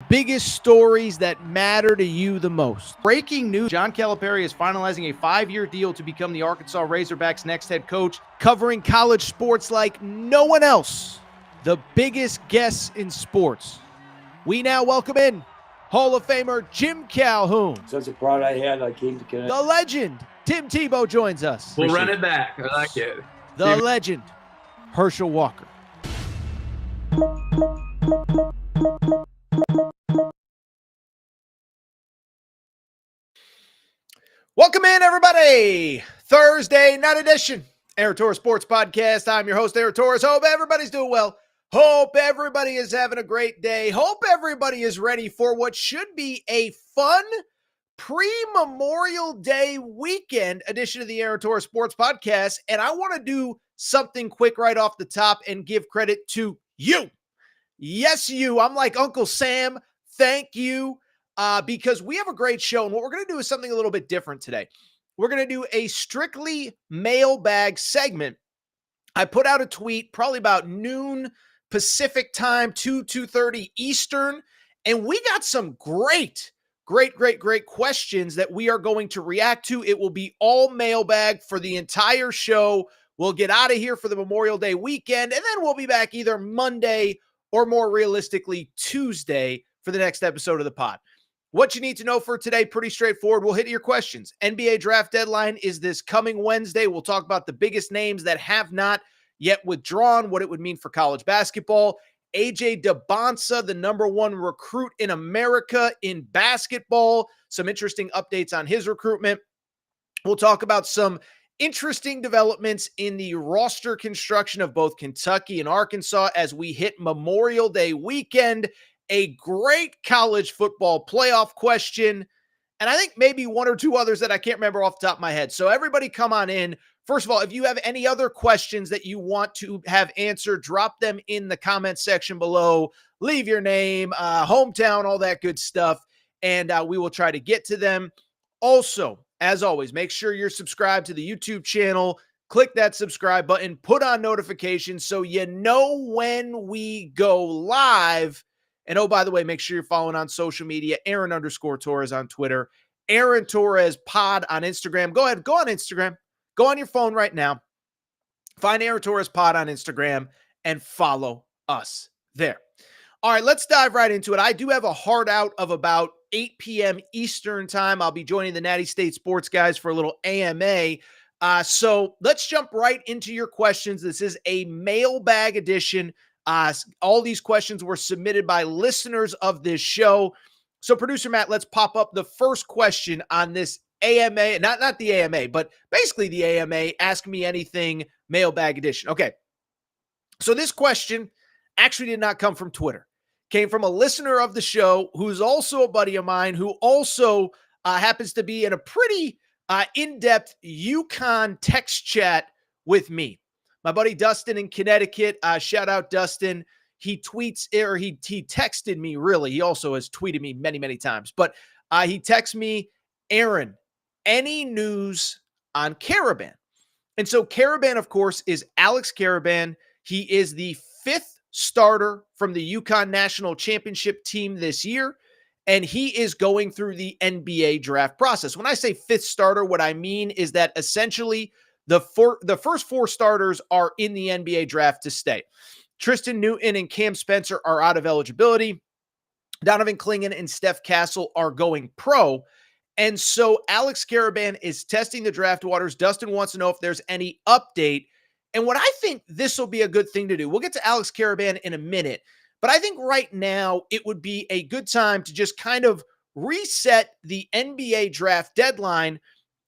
Biggest stories that matter to you the most. Breaking news, John Calipari is finalizing a 5-year deal to become the Arkansas Razorbacks' next head coach, covering college sports like no one else. The biggest guests in sports. We now welcome in Hall of Famer Jim Calhoun. Such a pride I had, I came to Connecticut. The legend, Tim Tebow, joins us. We'll run it back. I like it. The legend, Herschel Walker. Welcome in, everybody. Thursday night edition, Aaron Torres Sports Podcast. I'm your host, Aaron Torres. Hope everybody's doing well. Hope everybody is having a great day. Hope everybody is ready for what should be a fun pre-Memorial Day weekend edition of the Aaron Torres Sports Podcast. And I want to do something quick right off the top and give credit to you. Yes, you. I'm like Uncle Sam. Thank you. Because we have a great show, and what we're going to do is something a little bit different today. We're going to do a strictly mailbag segment. I put out a tweet probably about noon Pacific time, 2:30 Eastern, and we got some great questions that we are going to react to. It will be all mailbag for the entire show. We'll get out of here for the Memorial Day weekend, and then we'll be back either Monday or more realistically Tuesday for the next episode of the pod. What you need to know for today, pretty straightforward. We'll hit your questions. NBA draft deadline is this coming Wednesday. We'll talk about the biggest names that have not yet withdrawn, what it would mean for college basketball. AJ Dybantsa, the #1 recruit in America in basketball. Some interesting updates on his recruitment. We'll talk about some interesting developments in the roster construction of both Kentucky and Arkansas as we hit Memorial Day weekend. A great college football playoff question, and I think maybe one or two others that I can't remember off the top of my head. So everybody come on in. First of all, if you have any other questions that you want to have answered, drop them in the comment section below. Leave your name, hometown, all that good stuff, and we will try to get to them. Also, as always, make sure you're subscribed to the YouTube channel. Click that subscribe button, put on notifications so you know when we go live. And oh, by the way, make sure you're following on social media, Aaron_Torres on Twitter, Aaron Torres Pod on Instagram. Go ahead, go on Instagram. Go on your phone right now. Find Aaron Torres Pod on Instagram and follow us there. All right, let's dive right into it. I do have a hard out of about 8 p.m. Eastern time. I'll be joining the Natty State Sports guys for a little AMA. So let's jump right into your questions. This is a mailbag edition. All these questions were submitted by listeners of this show. So producer Matt, let's pop up the first question on this AMA, not the AMA, but basically the AMA Ask Me Anything mailbag edition. Okay. So this question actually did not come from Twitter. Came from a listener of the show who's also a buddy of mine who also happens to be in a pretty in-depth UConn text chat with me. My buddy Dustin in Connecticut, shout out Dustin. He tweets, or he texted me, really. He also has tweeted me many, many times. But he texts me, Aaron, any news on Karaban? And so Karaban, of course, is Alex Karaban. He is the 5th starter from the UConn National Championship team this year, and he is going through the NBA draft process. When I say 5th starter, what I mean is that essentially the first 4 starters are in the NBA draft to stay. Tristan Newton and Cam Spencer are out of eligibility. Donovan Clingan and Steph Castle are going pro. And so Alex Karaban is testing the draft waters. Dustin wants to know if there's any update. And what I think this will be a good thing to do, we'll get to Alex Karaban in a minute, but I think right now it would be a good time to just kind of reset the NBA draft deadline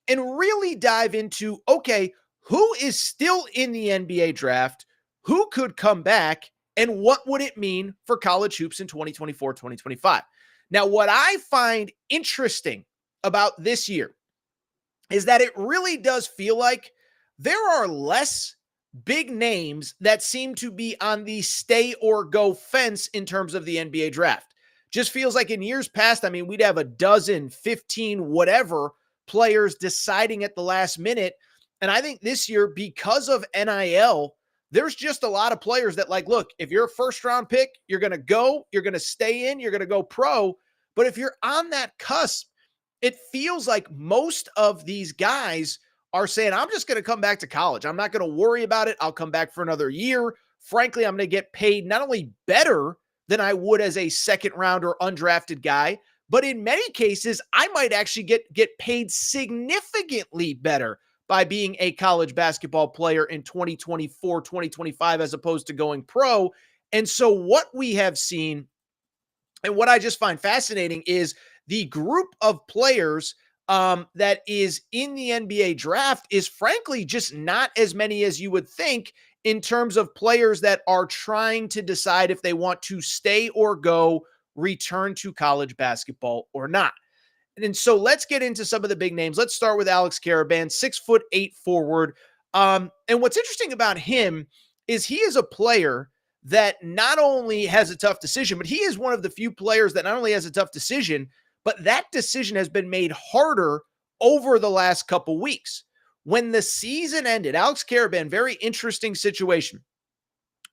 and really dive into, okay, who is still in the NBA draft, who could come back, and what would it mean for college hoops in 2024, 2025? Now, what I find interesting about this year is that it really does feel like there are less big names that seem to be on the stay or go fence in terms of the NBA draft. Just feels like in years past, I mean, we'd have a dozen, 15, whatever players deciding at the last minute. And I think this year, because of NIL, there's just a lot of players that like, look, if you're a first round pick, you're going to stay in, you're going to go pro. But if you're on that cusp, it feels like most of these guys are saying, I'm just going to come back to college. I'm not going to worry about it. I'll come back for another year. Frankly, I'm going to get paid not only better than I would as a second round or undrafted guy, but in many cases, I might actually get paid significantly better by being a college basketball player in 2024, 2025, as opposed to going pro. And so what we have seen and what I just find fascinating is the group of players that is in the NBA draft is frankly just not as many as you would think in terms of players that are trying to decide if they want to stay or go, return to college basketball or not. And so let's get into some of the big names. Let's start with Alex Karaban, 6'8" forward. And what's interesting about him is he is a player that not only has a tough decision, but he is one of the few players that not only has a tough decision, but that decision has been made harder over the last couple weeks. When the season ended, Alex Karaban, very interesting situation.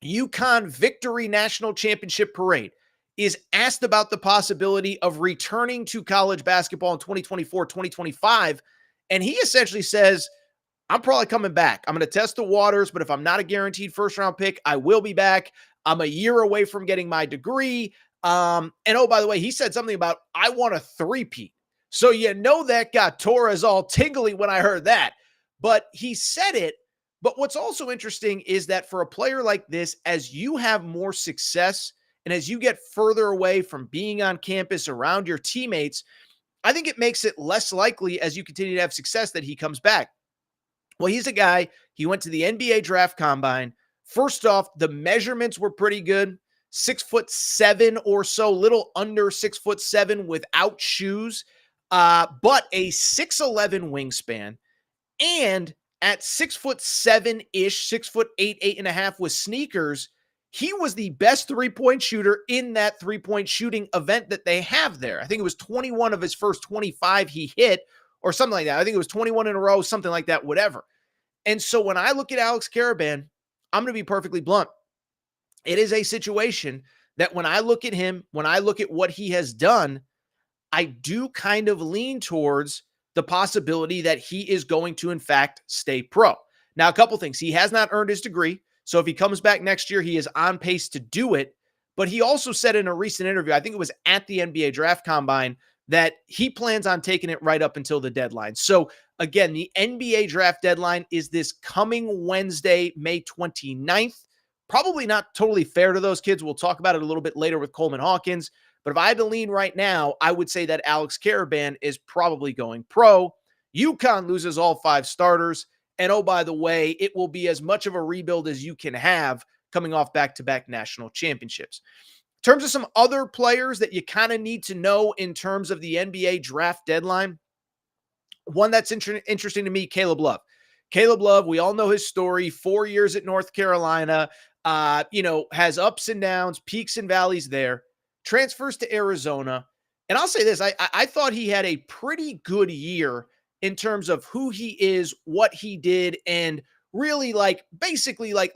UConn Victory National Championship Parade is asked about the possibility of returning to college basketball in 2024, 2025. And he essentially says, I'm probably coming back. I'm going to test the waters, but if I'm not a guaranteed first round pick, I will be back. I'm a year away from getting my degree. And oh, by the way, he said something about, I want a three-peat. So that got Torres all tingly when I heard that. But he said it. But what's also interesting is that for a player like this, as you have more success and as you get further away from being on campus around your teammates, I think it makes it less likely as you continue to have success that he comes back. Well, he's a guy, he went to the NBA draft combine. First off, the measurements were pretty good. 6'7" or so, little under 6'7" without shoes, but a 6'11" wingspan. And at 6'7"-ish, 6'8", 8.5 with sneakers, he was the best three-point shooter in that three-point shooting event that they have there. I think it was 21 of his first 25 he hit, or something like that. I think it was 21 in a row, something like that, whatever. And so when I look at Alex Karaban, I'm going to be perfectly blunt. It is a situation that when I look at him, when I look at what he has done, I do kind of lean towards the possibility that he is going to, in fact, stay pro. Now, a couple things. He has not earned his degree. So if he comes back next year, he is on pace to do it. But he also said in a recent interview, I think it was at the NBA Draft Combine, that he plans on taking it right up until the deadline. So again, the NBA draft deadline is this coming Wednesday, May 29th. Probably not totally fair to those kids. We'll talk about it a little bit later with Coleman Hawkins. But if I had to lean right now, I would say that Alex Karaban is probably going pro. UConn loses all 5 starters. And oh, by the way, it will be as much of a rebuild as you can have coming off back-to-back national championships. In terms of some other players that you kind of need to know in terms of the NBA draft deadline, one that's interesting to me, Caleb Love. Caleb Love, we all know his story, 4 years at North Carolina, has ups and downs, peaks and valleys there, transfers to Arizona. And I'll say this, I thought he had a pretty good year in terms of who he is, what he did, and really basically I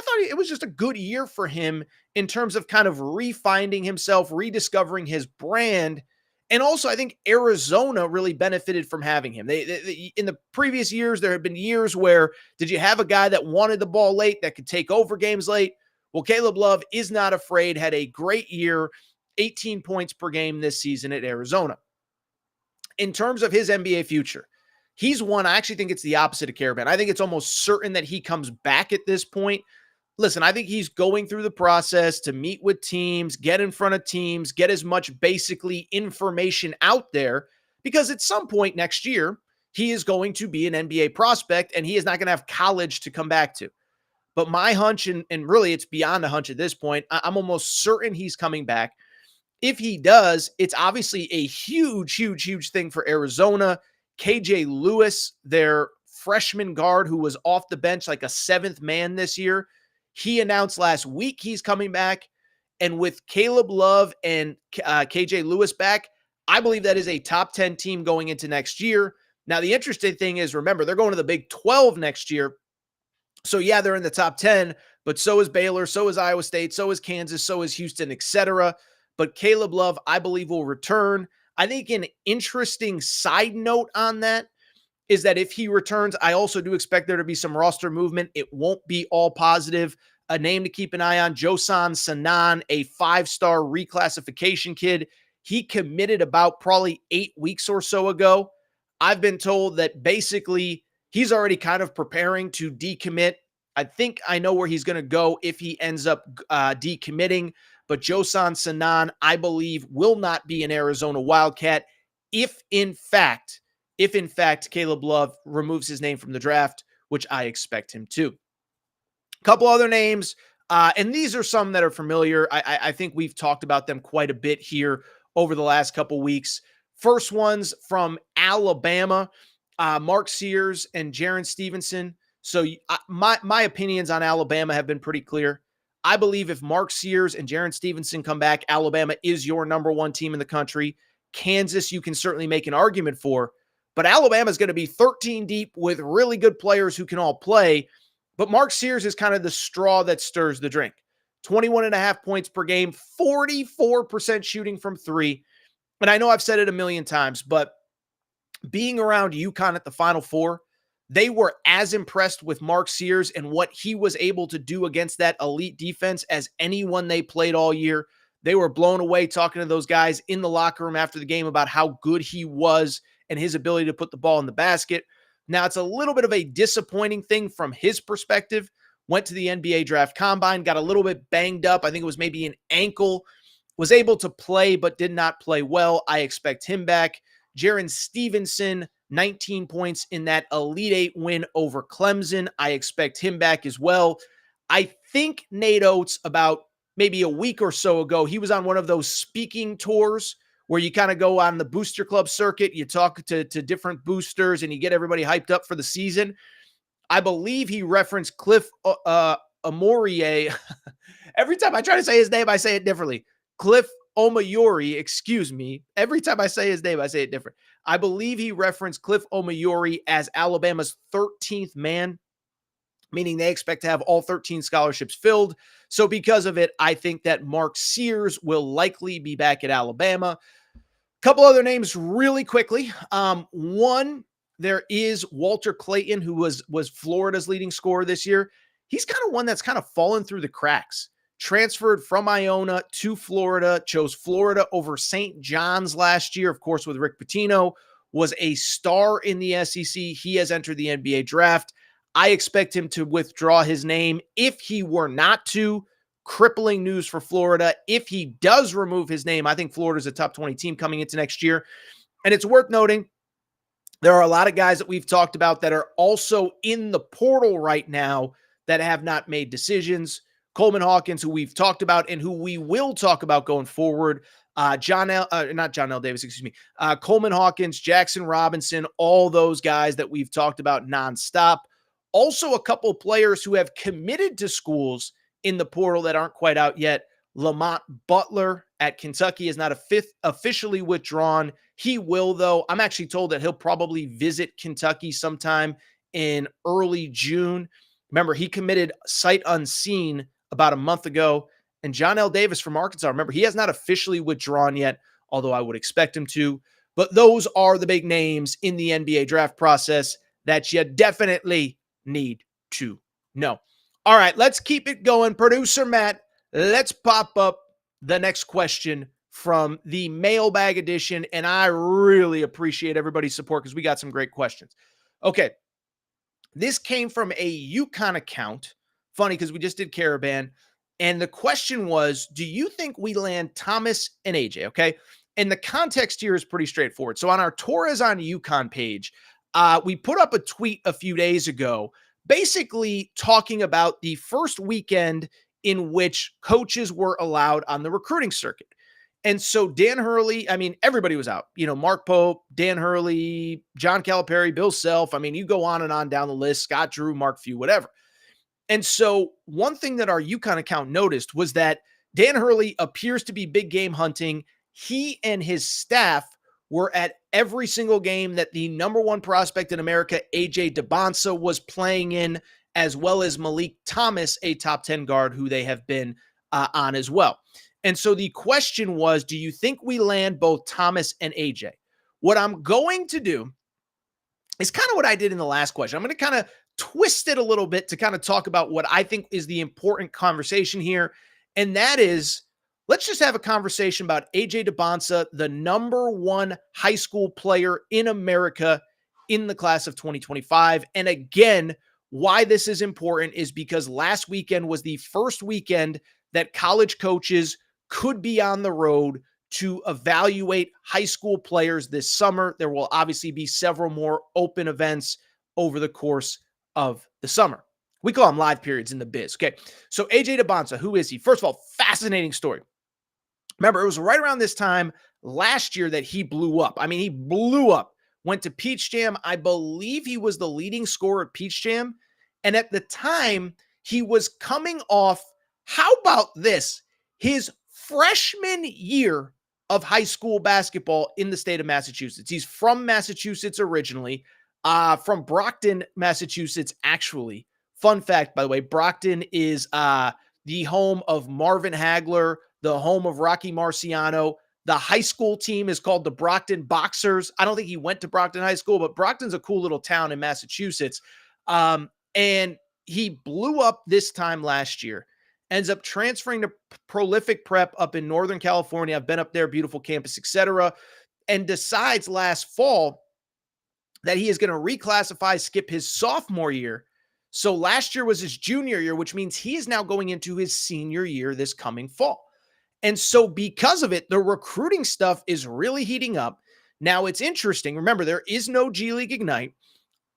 thought it was just a good year for him in terms of kind of refinding himself, rediscovering his brand. And also, I think Arizona really benefited from having him. They in the previous years, there have been years where did you have a guy that wanted the ball late, that could take over games late? Well, Caleb Love is not afraid, had a great year, 18 points per game this season at Arizona. In terms of his NBA future, he's one, I actually think it's the opposite of Karaban. I think it's almost certain that he comes back at this point. Listen, I think he's going through the process to meet with teams, get in front of teams, get as much basically information out there, because at some point next year, he is going to be an NBA prospect and he is not going to have college to come back to. But my hunch, and really it's beyond a hunch at this point, I'm almost certain he's coming back. If he does, it's obviously a huge thing for Arizona. KJ Lewis, their freshman guard who was off the bench like a 7th man this year, he announced last week he's coming back. And with Caleb Love and KJ Lewis back, I believe that is a top 10 team going into next year. Now, the interesting thing is, remember, they're going to the Big 12 next year. So yeah, they're in the top 10, but so is Baylor, so is Iowa State, so is Kansas, so is Houston, etc. But Caleb Love, I believe, will return. I think an interesting side note on that is that if he returns, I also do expect there to be some roster movement. It won't be all positive. A name to keep an eye on, Josan Sanan, a 5-star reclassification kid. He committed about probably 8 weeks or so ago. I've been told that basically he's already kind of preparing to decommit. I think I know where he's going to go if he ends up decommitting. But Josan Sanan, I believe, will not be an Arizona Wildcat if in fact Caleb Love removes his name from the draft, which I expect him to. A couple other names, and these are some that are familiar. I think we've talked about them quite a bit here over the last couple weeks. First one's from Alabama, Mark Sears and Jaron Stevenson. So my opinions on Alabama have been pretty clear. I believe if Mark Sears and Jaron Stevenson come back, Alabama is your number one team in the country. Kansas, you can certainly make an argument for, but Alabama is going to be 13 deep with really good players who can all play. But Mark Sears is kind of the straw that stirs the drink. 21.5 points per game, 44% shooting from three. And I know I've said it a million times, but being around UConn at the Final Four, they were as impressed with Mark Sears and what he was able to do against that elite defense as anyone they played all year. They were blown away talking to those guys in the locker room after the game about how good he was and his ability to put the ball in the basket. Now, it's a little bit of a disappointing thing from his perspective. Went to the NBA draft combine, got a little bit banged up. I think it was maybe an ankle. Was able to play, but did not play well. I expect him back. Jaron Stevenson, 19 points in that Elite Eight win over Clemson. I expect him back as well. I think Nate Oates, about maybe a week or so ago, he was on one of those speaking tours where you kind of go on the booster club circuit. You talk to different boosters and you get everybody hyped up for the season. I believe he referenced Cliff Omoruyi. Every time I try to say his name, I say it differently. Cliff Omoruyi, excuse me. Every time I say his name, I say it different. I believe he referenced Cliff Omoruyi as Alabama's 13th man, meaning they expect to have all 13 scholarships filled. So because of it, I think that Mark Sears will likely be back at Alabama. Couple other names really quickly. One, there is Walter Clayton, who was Florida's leading scorer this year. He's kind of one that's kind of fallen through the cracks. Transferred from Iona to Florida, chose Florida over St. John's last year, of course, with Rick Pitino, was a star in the SEC. He has entered the NBA draft. I expect him to withdraw his name if he were not to. Crippling news for Florida. If he does remove his name, I think Florida's a top 20 team coming into next year. And it's worth noting, there are a lot of guys that we've talked about that are also in the portal right now that have not made decisions. Coleman Hawkins, who we've talked about and who we will talk about going forward. Coleman Hawkins, Jackson Robinson, all those guys that we've talked about nonstop. Also, a couple players who have committed to schools in the portal that aren't quite out yet. Lamont Butler at Kentucky is not officially withdrawn. He will, though. I'm actually told that he'll probably visit Kentucky sometime in early June. Remember, he committed sight unseen about a month ago. And John L. Davis from Arkansas, remember, he has not officially withdrawn yet, although I would expect him to. But those are the big names in the NBA draft process that you definitely need to know. All right, let's keep it going. Producer Matt, let's pop up the next question from the mailbag edition. And I really appreciate everybody's support because we got some great questions. Okay, this came from a UConn account. Funny because we just did Karaban. And the question was, do you think we land Thomas and AJ? Okay. And the context here is pretty straightforward. So on our Torres on UConn page, we put up a tweet a few days ago, basically talking about the first weekend in which coaches were allowed on the recruiting circuit. And so Dan Hurley, I mean, everybody was out. You know, Mark Pope, Dan Hurley, John Calipari, Bill Self. I mean, you go on and on down the list, Scott Drew, Mark Few, whatever. And so one thing that our UConn account noticed was that Dan Hurley appears to be big game hunting. He and his staff were at every single game that the number one prospect in America, AJ Dybantsa, was playing in, as well as Malik Thomas, a top 10 guard who they have been on as well. And so the question was, do you think we land both Thomas and AJ? What I'm going to do is kind of what I did in the last question. I'm going to kind of twist it a little bit to kind of talk about what I think is the important conversation here. And that is, let's just have a conversation about AJ Dybantsa, the number one high school player in America in the class of 2025. And again, why this is important is because last weekend was the first weekend that college coaches could be on the road to evaluate high school players this summer. There will obviously be several more open events over the course of the summer. We call them live periods in the biz. Okay. So AJ Dybantsa, who is he? First of all, fascinating story. Remember, it was right around this time last year that he blew up. I mean, he blew up, went to Peach Jam. I believe he was the leading scorer at Peach Jam. And at the time, he was coming off, how about this? His freshman year of high school basketball in the state of Massachusetts. He's from Massachusetts originally, from Brockton, Massachusetts, actually. Fun fact, by the way, Brockton is the home of Marvin Hagler, the home of Rocky Marciano. The high school team is called the Brockton Boxers. I don't think he went to Brockton High School, but Brockton's a cool little town in Massachusetts. And he blew up this time last year. Ends up transferring to Prolific Prep up in Northern California. I've been up there, beautiful campus, etc. And decides last fall that he is going to reclassify, skip his sophomore year. So last year was his junior year, which means he is now going into his senior year this coming fall. And so because of it, the recruiting stuff is really heating up. Now it's interesting. Remember, there is no G League Ignite.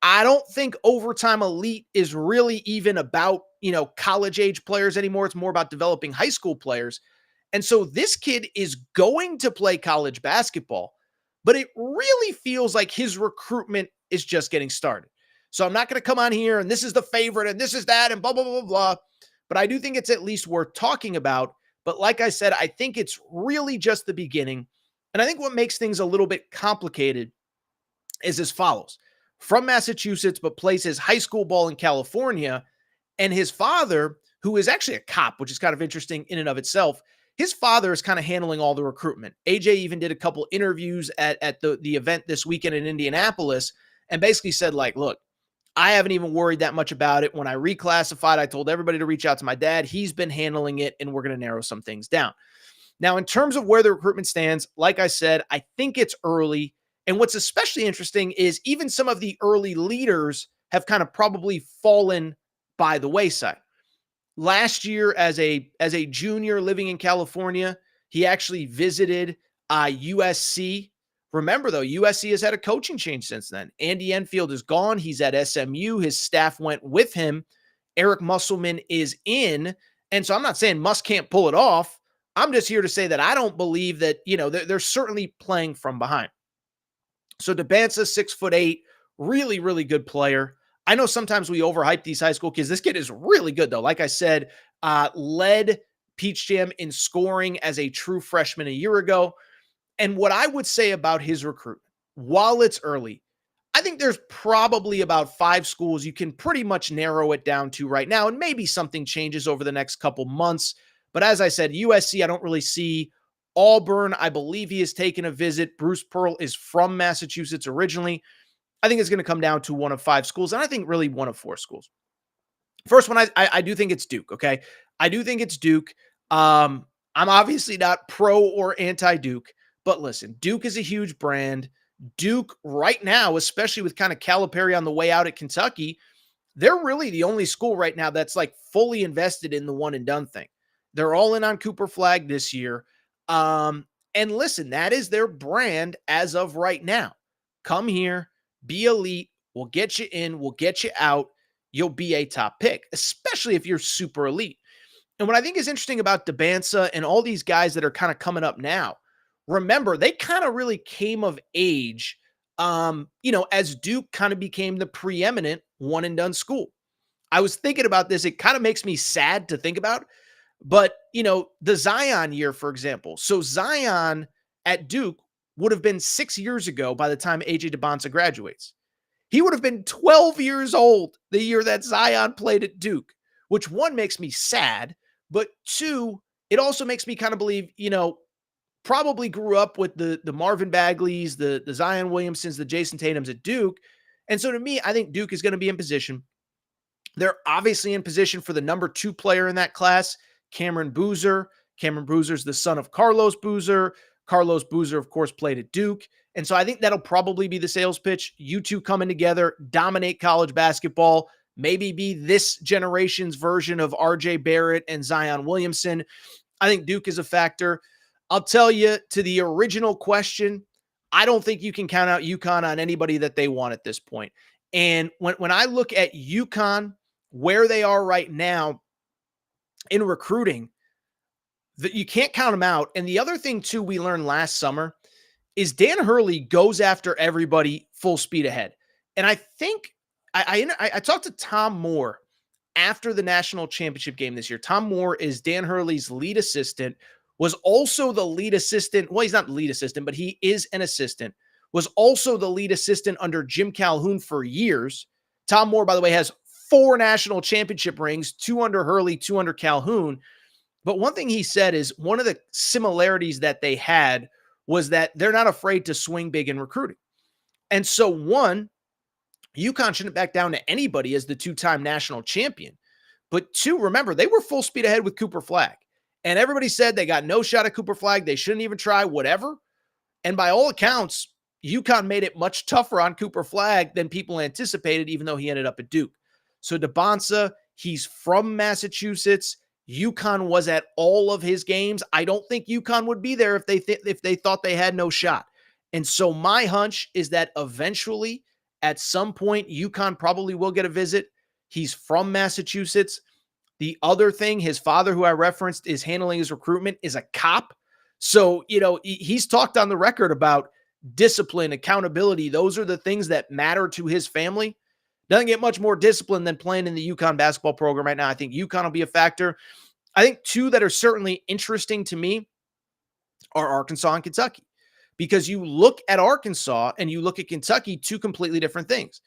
I don't think Overtime Elite is really even about, college age players anymore. It's more about developing high school players. And so this kid is going to play college basketball, but it really feels like his recruitment is just getting started. So I'm not going to come on here and this is the favorite and this is that and blah, blah, blah, blah, blah. But I do think it's at least worth talking about. But like I said, I think it's really just the beginning. And I think what makes things a little bit complicated is as follows. From Massachusetts, but plays his high school ball in California. And his father, who is actually a cop, which is kind of interesting in and of itself, his father is kind of handling all the recruitment. AJ even did a couple interviews at the event this weekend in Indianapolis and basically said, like, look, I haven't even worried that much about it. When I reclassified, I told everybody to reach out to my dad. He's been handling it, and we're going to narrow some things down. Now, in terms of where the recruitment stands, like I said, I think it's early. And what's especially interesting is even some of the early leaders have kind of probably fallen by the wayside. Last year, as a junior living in California, he actually visited USC. Remember, though, USC has had a coaching change since then. Andy Enfield is gone. He's at SMU. His staff went with him. Eric Musselman is in. And so I'm not saying Muss can't pull it off. I'm just here to say that I don't believe that, they're certainly playing from behind. So Dybantsa, 6'8", really, really good player. I know sometimes we overhype these high school kids. This kid is really good, though. Like I said, led Peach Jam in scoring as a true freshman a year ago. And what I would say about his recruitment, while it's early, I think there's probably about 5 schools you can pretty much narrow it down to right now. And maybe something changes over the next couple months. But as I said, USC, I don't really see. Auburn, I believe he has taken a visit. Bruce Pearl is from Massachusetts originally. I think it's going to come down to one of 5 schools, and I think really one of 4 schools. First one, I do think it's Duke, okay? I do think it's Duke. I'm obviously not pro or anti-Duke, but listen, Duke is a huge brand. Duke right now, especially with kind of Calipari on the way out at Kentucky, they're really the only school right now that's like fully invested in the one and done thing. They're all in on Cooper Flag this year. And listen, that is their brand as of right now. Come here, be elite. We'll get you in. We'll get you out. You'll be a top pick, especially if you're super elite. And what I think is interesting about Dybantsa and all these guys that are kind of coming up now, remember, they kind of really came of age, as Duke kind of became the preeminent one and done school. I was thinking about this. It kind of makes me sad to think about. But, the Zion year, for example. So Zion at Duke would have been 6 years ago by the time AJ Dybantsa graduates. He would have been 12 years old the year that Zion played at Duke, which one makes me sad, but two, it also makes me kind of believe, probably grew up with the Marvin Bagleys, the Zion Williamsons, the Jason Tatums at Duke. And so to me, I think Duke is going to be in position. They're obviously in position for the number 2 player in that class, Cameron Boozer. Cameron Boozer's the son of Carlos Boozer. Carlos Boozer, of course, played at Duke. And so I think that'll probably be the sales pitch. You two coming together, dominate college basketball, maybe be this generation's version of RJ Barrett and Zion Williamson. I think Duke is a factor. I'll tell you, to the original question, I don't think you can count out UConn on anybody that they want at this point. And when I look at UConn, where they are right now in recruiting, that you can't count them out. And the other thing, too, we learned last summer is Dan Hurley goes after everybody full speed ahead. And I think I talked to Tom Moore after the national championship game this year. Tom Moore is Dan Hurley's lead assistant, was also the lead assistant. Well, he's not the lead assistant, but he is an assistant, was also the lead assistant under Jim Calhoun for years. Tom Moore, by the way, has 4 national championship rings, 2 under Hurley, 2 under Calhoun. But one thing he said is one of the similarities that they had was that they're not afraid to swing big in recruiting. And so one, UConn shouldn't back down to anybody as the 2-time national champion. But 2, remember, they were full speed ahead with Cooper Flagg. And everybody said they got no shot at Cooper Flagg. They shouldn't even try, whatever. And by all accounts, UConn made it much tougher on Cooper Flagg than people anticipated, even though he ended up at Duke. So Dybantsa, he's from Massachusetts. UConn was at all of his games. I don't think UConn would be there if they thought they had no shot. And so my hunch is that eventually, at some point, UConn probably will get a visit. He's from Massachusetts. The other thing, his father, who I referenced, is handling his recruitment, is a cop. So, he's talked on the record about discipline, accountability. Those are the things that matter to his family. Doesn't get much more discipline than playing in the UConn basketball program right now. I think UConn will be a factor. I think 2 that are certainly interesting to me are Arkansas and Kentucky, because you look at Arkansas and you look at Kentucky, 2 completely different things.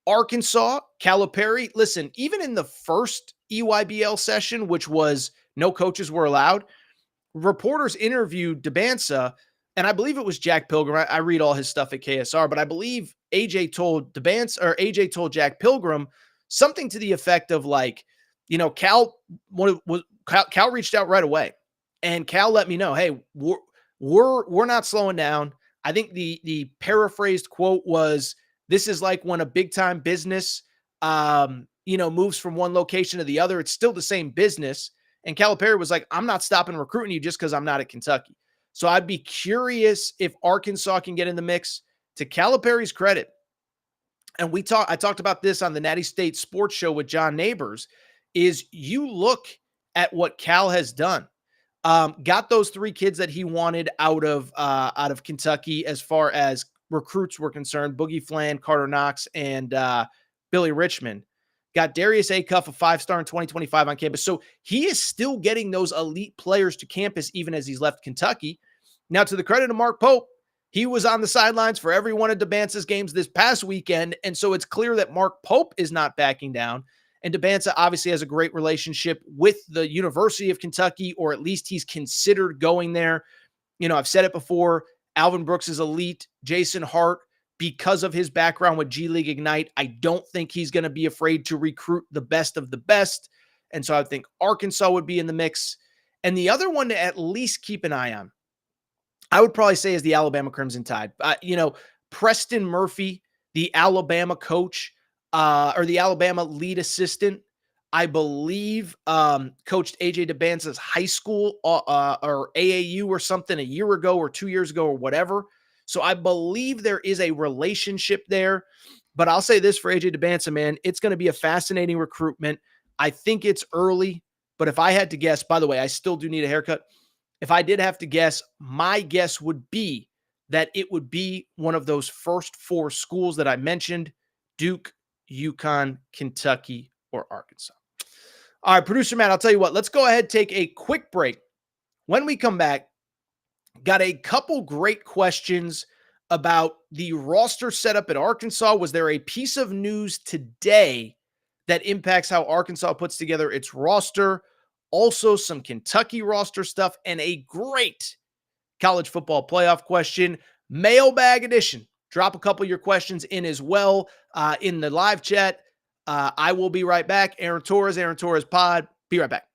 Arkansas, Calipari, listen, even in the first EYBL session, which was no coaches were allowed, reporters interviewed Dybantsa, and I believe it was Jack Pilgrim. I read all his stuff at KSR, but I believe AJ told Jack Pilgrim something to the effect of like, Cal reached out right away, and Cal let me know, hey, we're not slowing down. I think the paraphrased quote was, this is like when a big time business, moves from one location to the other. It's still the same business. And Calipari was like, I'm not stopping recruiting you just because I'm not at Kentucky. So I'd be curious if Arkansas can get in the mix. To Calipari's credit, and I talked about this on the Natty State Sports Show with John Neighbors, is you look at what Cal has done. Got those 3 kids that he wanted out of Kentucky as far as recruits were concerned: Boogie Flan, Carter Knox, and Billy Richmond. Got Darius Acuff, a 5-star in 2025 on campus. So he is still getting those elite players to campus even as he's left Kentucky. Now, to the credit of Mark Pope, he was on the sidelines for every one of Dybantsa's games this past weekend. And so it's clear that Mark Pope is not backing down. And Dybantsa obviously has a great relationship with the University of Kentucky, or at least he's considered going there. I've said it before, Alvin Brooks is elite. Jason Hart, because of his background with G League Ignite, I don't think he's going to be afraid to recruit the best of the best. And so I think Arkansas would be in the mix. And the other one to at least keep an eye on, I would probably say, is the Alabama Crimson Tide. Preston Murphy, the Alabama coach, or the Alabama lead assistant, I believe, coached AJ Dybantsa's high school or AAU or something a year ago or 2 years ago or whatever. So I believe there is a relationship there. But I'll say this for AJ Dybantsa, man, it's going to be a fascinating recruitment. I think it's early, but if I had to guess, by the way, I still do need a haircut. If I did have to guess, my guess would be that it would be one of those first 4 schools that I mentioned: Duke, UConn, Kentucky, or Arkansas. All right, producer Matt, I'll tell you what, let's go ahead, take a quick break. When we come back, got a couple great questions about the roster setup at Arkansas. Was there a piece of news today that impacts how Arkansas puts together its roster? Also, some Kentucky roster stuff and a great college football playoff question. Mailbag edition. Drop a couple of your questions in as well in the live chat. I will be right back. Aaron Torres Pod. Be right back.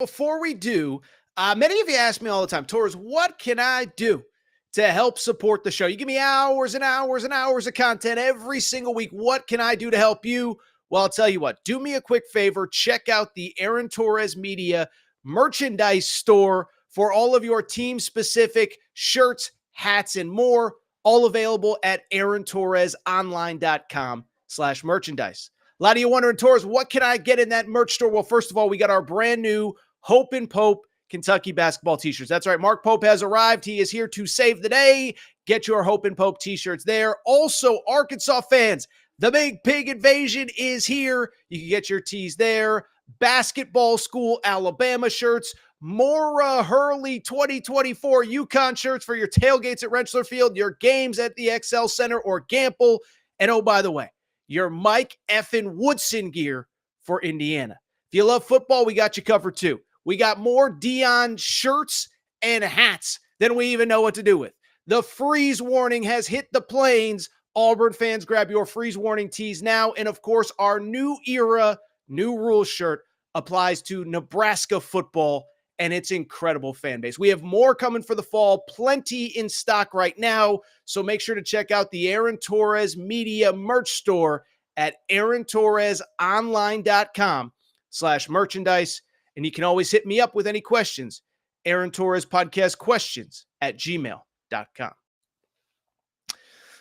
Before we do, many of you ask me all the time, Torres, what can I do to help support the show? You give me hours and hours and hours of content every single week. What can I do to help you? Well, I'll tell you what, do me a quick favor. Check out the Aaron Torres Media merchandise store for all of your team-specific shirts, hats, and more, all available at aarontorresonline.com/merchandise. A lot of you wondering, Torres, what can I get in that merch store? Well, first of all, we got our brand new Hope and Pope Kentucky basketball t-shirts. That's right. Mark Pope has arrived. He is here to save the day. Get your Hope and Pope t-shirts there. Also, Arkansas fans, the Big Pig Invasion is here. You can get your tees there. Basketball School Alabama shirts. Mora Hurley 2024 UConn shirts for your tailgates at Rentschler Field, your games at the XL Center or Gamble. And oh, by the way, your Mike effing Woodson gear for Indiana. If you love football, we got you covered too. We got more Dion shirts and hats than we even know what to do with. The freeze warning has hit the plains. Auburn fans, grab your freeze warning tees now. And of course, our new era, new rules shirt applies to Nebraska football and its incredible fan base. We have more coming for the fall, plenty in stock right now. So make sure to check out the Aaron Torres Media merch store at aarontorresonline.com/merchandise. And you can always hit me up with any questions. Aaron Torres Podcast Questions at gmail.com.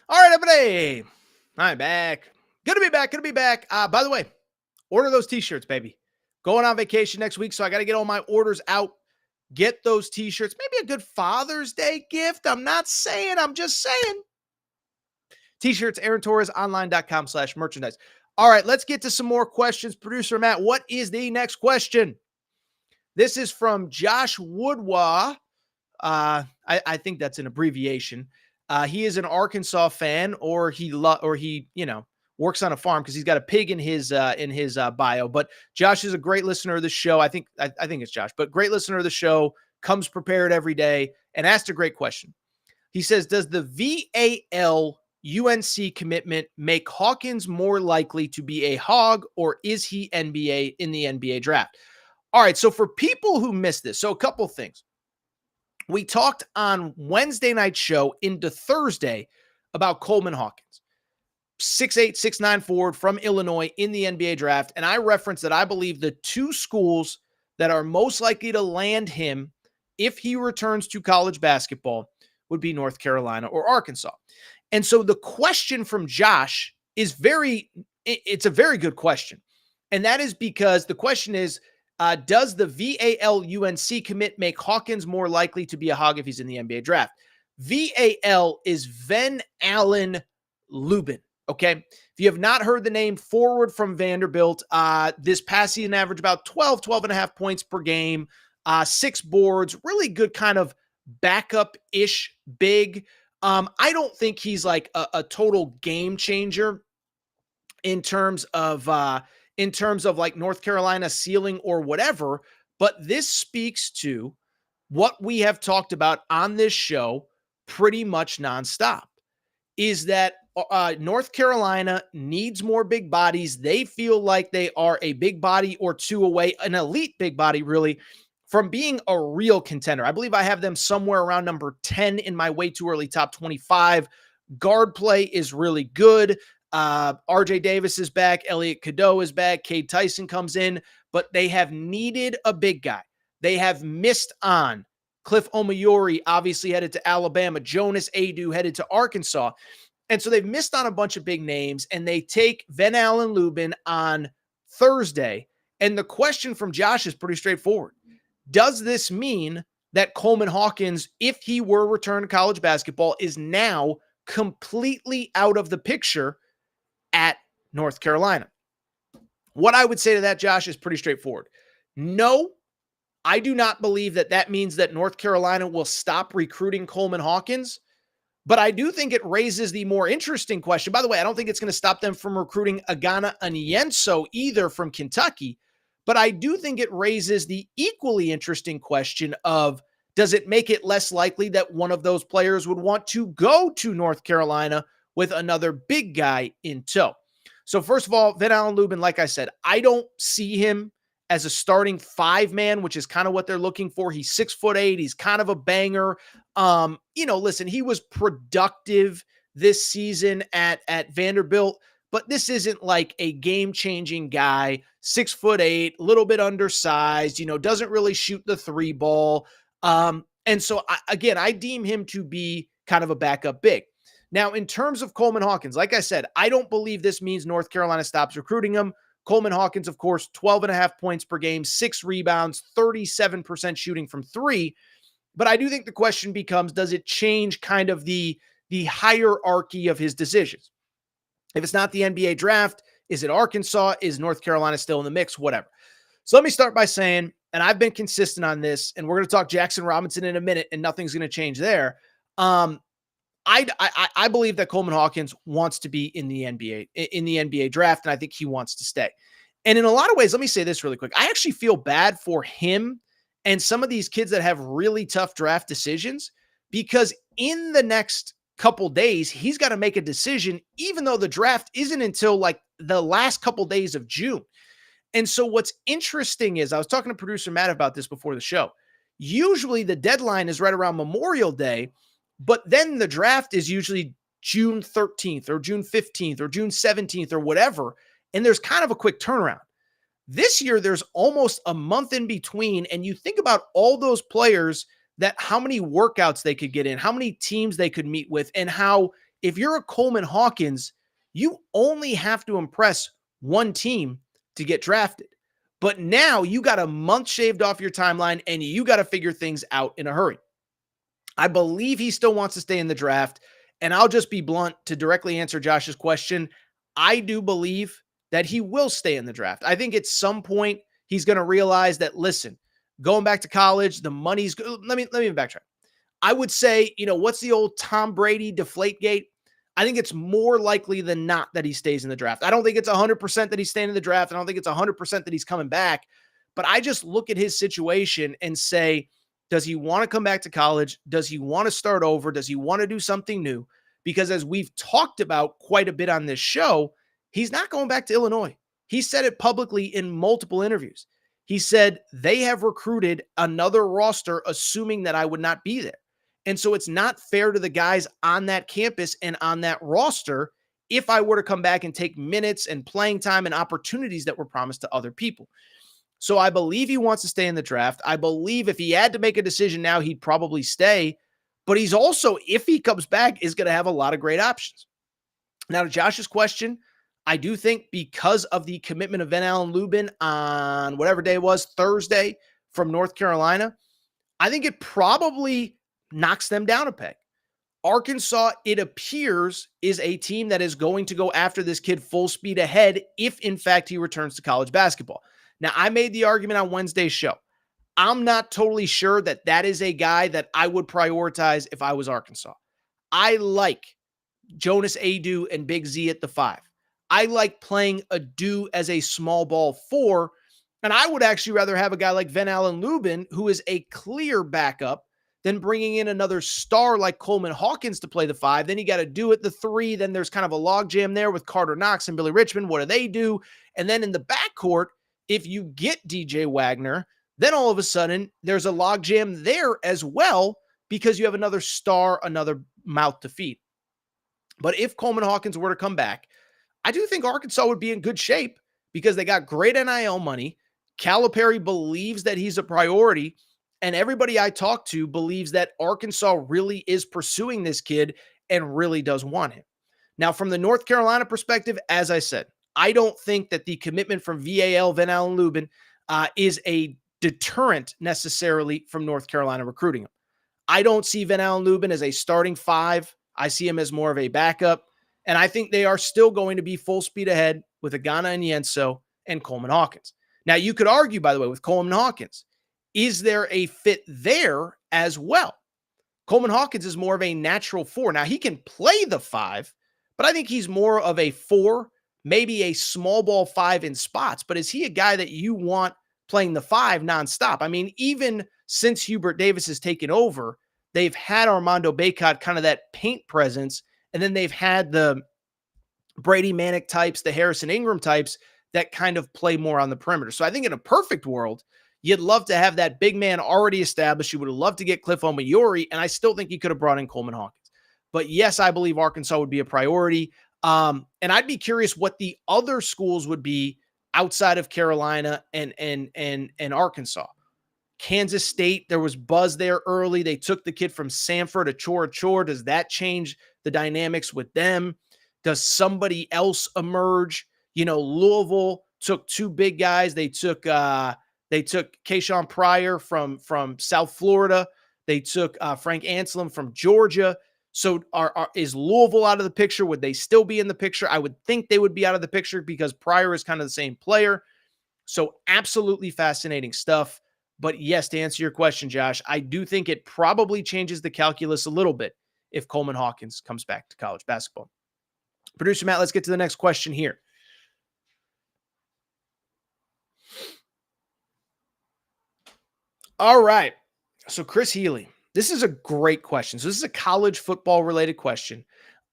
All right, everybody. I'm back. Good to be back. By the way, order those t-shirts, baby. Going on vacation next week, so I got to get all my orders out. Get those t-shirts. Maybe a good Father's Day gift. I'm just saying. T-shirts, aarontorresonline.com/merchandise. All right, let's get to some more questions. Producer Matt, what is the next question? This is from Josh Woodwa. I think that's an abbreviation. He is an Arkansas fan, or he works on a farm because he's got a pig in his bio. But Josh is a great listener of the show. I think it's Josh, but great listener of the show, comes prepared every day, and asked a great question. He says, does the VAL UNC commitment make Hawkins more likely to be a hog, or is he in the NBA draft? All right, so for people who missed this, so a couple things. We talked on Wednesday night show into Thursday about Coleman Hawkins, 6'8", 6'9" forward from Illinois in the NBA draft, and I referenced that I believe the two schools that are most likely to land him if he returns to college basketball would be North Carolina or Arkansas. And so the question from Josh is it's a very good question. And that is because the question is, does the VAL UNC commit make Hawkins more likely to be a hog if he's in the NBA draft? VAL is Van Allen Lubin. Okay. If you have not heard the name, forward from Vanderbilt, this past season averaged about 12 and a half points per game, 6 boards, really good kind of backup-ish big. I don't think he's like a total game changer in terms of like North Carolina ceiling or whatever, but this speaks to what we have talked about on this show pretty much nonstop, is that North Carolina needs more big bodies. They feel like they are a big body or two away, an elite big body really, from being a real contender. I believe I have them somewhere around number 10 in my way too early top 25. Guard play is really good. RJ Davis is back. Elliot Cadeau is back. Cade Tyson comes in, but they have needed a big guy. They have missed on Cliff Omoyori, obviously headed to Alabama. Jonas Adu headed to Arkansas. And so they've missed on a bunch of big names, and they take Van Allen Lubin on Thursday. And the question from Josh is pretty straightforward. Does this mean that Coleman Hawkins, if he were returned to college basketball, is now completely out of the picture at North Carolina? What I would say to that, Josh, is pretty straightforward. No, I do not believe that that means that North Carolina will stop recruiting Coleman Hawkins, but I do think it raises the more interesting question. By the way, I don't think it's going to stop them from recruiting Agana Anienso either from Kentucky, but I do think it raises the equally interesting question of, does it make it less likely that one of those players would want to go to North Carolina with another big guy in tow? So first of all, Van Allen Lubin, like I said, I don't see him as a starting 5-man, which is kind of what they're looking for. He's 6'8". He's kind of a banger. Listen, he was productive this season at Vanderbilt, but this isn't like a game-changing guy. 6'8", a little bit undersized, doesn't really shoot the 3 ball. And so I deem him to be kind of a backup big. Now, in terms of Coleman Hawkins, like I said, I don't believe this means North Carolina stops recruiting him. Coleman Hawkins, of course, 12.5 points per game, 6 rebounds, 37% shooting from 3. But I do think the question becomes, does it change kind of the hierarchy of his decisions? If it's not the NBA draft, is it Arkansas? Is North Carolina still in the mix? Whatever. So let me start by saying, and I've been consistent on this, and we're going to talk Jackson Robinson in a minute, and nothing's going to change there. I believe that Coleman Hawkins wants to be in the NBA draft, and I think he wants to stay. And in a lot of ways, let me say this really quick. I actually feel bad for him and some of these kids that have really tough draft decisions, because in the next couple days, he's got to make a decision, even though the draft isn't until like the last couple days of June. And so what's interesting is, I was talking to producer Matt about this before the show. Usually the deadline is right around Memorial Day, but then the draft is usually June 13th or June 15th or June 17th or whatever. And there's kind of a quick turnaround. This year, there's almost a month in between. And you think about all those players, that how many workouts they could get in, how many teams they could meet with, and how if you're a Coleman Hawkins, you only have to impress one team to get drafted. But now you got a month shaved off your timeline and you got to figure things out in a hurry. I believe he still wants to stay in the draft. And I'll just be blunt to directly answer Josh's question. I do believe that he will stay in the draft. I think at some point he's going to realize that, listen, going back to college, the money's good. Let me backtrack. I would say, what's the old Tom Brady deflate gate? I think it's more likely than not that he stays in the draft. I don't think it's 100% that he's staying in the draft. I don't think it's 100% that he's coming back. But I just look at his situation and say, does he want to come back to college? Does he want to start over? Does he want to do something new? Because as we've talked about quite a bit on this show, he's not going back to Illinois. He said it publicly in multiple interviews. He said, they have recruited another roster assuming that I would not be there. And so it's not fair to the guys on that campus and on that roster if I were to come back and take minutes and playing time and opportunities that were promised to other people. So I believe he wants to stay in the draft. I believe if he had to make a decision now, he'd probably stay. But he's also, if he comes back, is going to have a lot of great options. Now, to Josh's question, I do think because of the commitment of Van Allen Lubin on whatever day it was, Thursday, from North Carolina, I think it probably knocks them down a peg. Arkansas, it appears, is a team that is going to go after this kid full speed ahead if, in fact, he returns to college basketball. Now, I made the argument on Wednesday's show. I'm not totally sure that that is a guy that I would prioritize if I was Arkansas. I like Jonas Adu and Big Z at the 5. I like playing Adu as a small ball 4, and I would actually rather have a guy like Van Allen Lubin, who is a clear backup, than bringing in another star like Coleman Hawkins to play the 5. Then you got to do it the 3. Then there's kind of a logjam there with Carter Knox and Billy Richmond. What do they do? And then in the backcourt, if you get DJ Wagner, then all of a sudden there's a logjam there as well because you have another star, another mouth to feed. But if Coleman Hawkins were to come back, I do think Arkansas would be in good shape because they got great NIL money. Calipari believes that he's a priority, and everybody I talk to believes that Arkansas really is pursuing this kid and really does want him. Now, from the North Carolina perspective, as I said, I don't think that the commitment from VAL, Van Allen Lubin, is a deterrent necessarily from North Carolina recruiting him. I don't see Van Allen Lubin as a starting 5. I see him as more of a backup. And I think they are still going to be full speed ahead with Agana Anienso and Coleman Hawkins. Now, you could argue, by the way, with Coleman Hawkins, is there a fit there as well? Coleman Hawkins is more of a natural 4. Now, he can play the 5, but I think he's more of a 4, maybe a small ball 5 in spots. But is he a guy that you want playing the 5 nonstop? I mean, even since Hubert Davis has taken over, they've had Armando Bacot, kind of that paint presence, and then they've had the Brady Manick types, the Harrison Ingram types that kind of play more on the perimeter. So I think in a perfect world, you'd love to have that big man already established. You would have loved to get Cliff Omoyori, and I still think you could have brought in Coleman Hawkins. But yes, I believe Arkansas would be a priority. And I'd be curious what the other schools would be outside of Carolina and Arkansas. Kansas State, there was buzz there early. They took the kid from Sanford, Chor. Does that change the dynamics with them? Does somebody else emerge? You know, Louisville took 2 big guys. They took Kayshawn Pryor from South Florida. They took Frank Anselm from Georgia. So is Louisville out of the picture? Would they still be in the picture? I would think they would be out of the picture because Pryor is kind of the same player. So absolutely fascinating stuff. But yes, to answer your question, Josh, I do think it probably changes the calculus a little bit if Coleman Hawkins comes back to college basketball. Producer Matt, let's get to the next question here. All right. So Chris Healy, this is a great question. So this is a college football related question.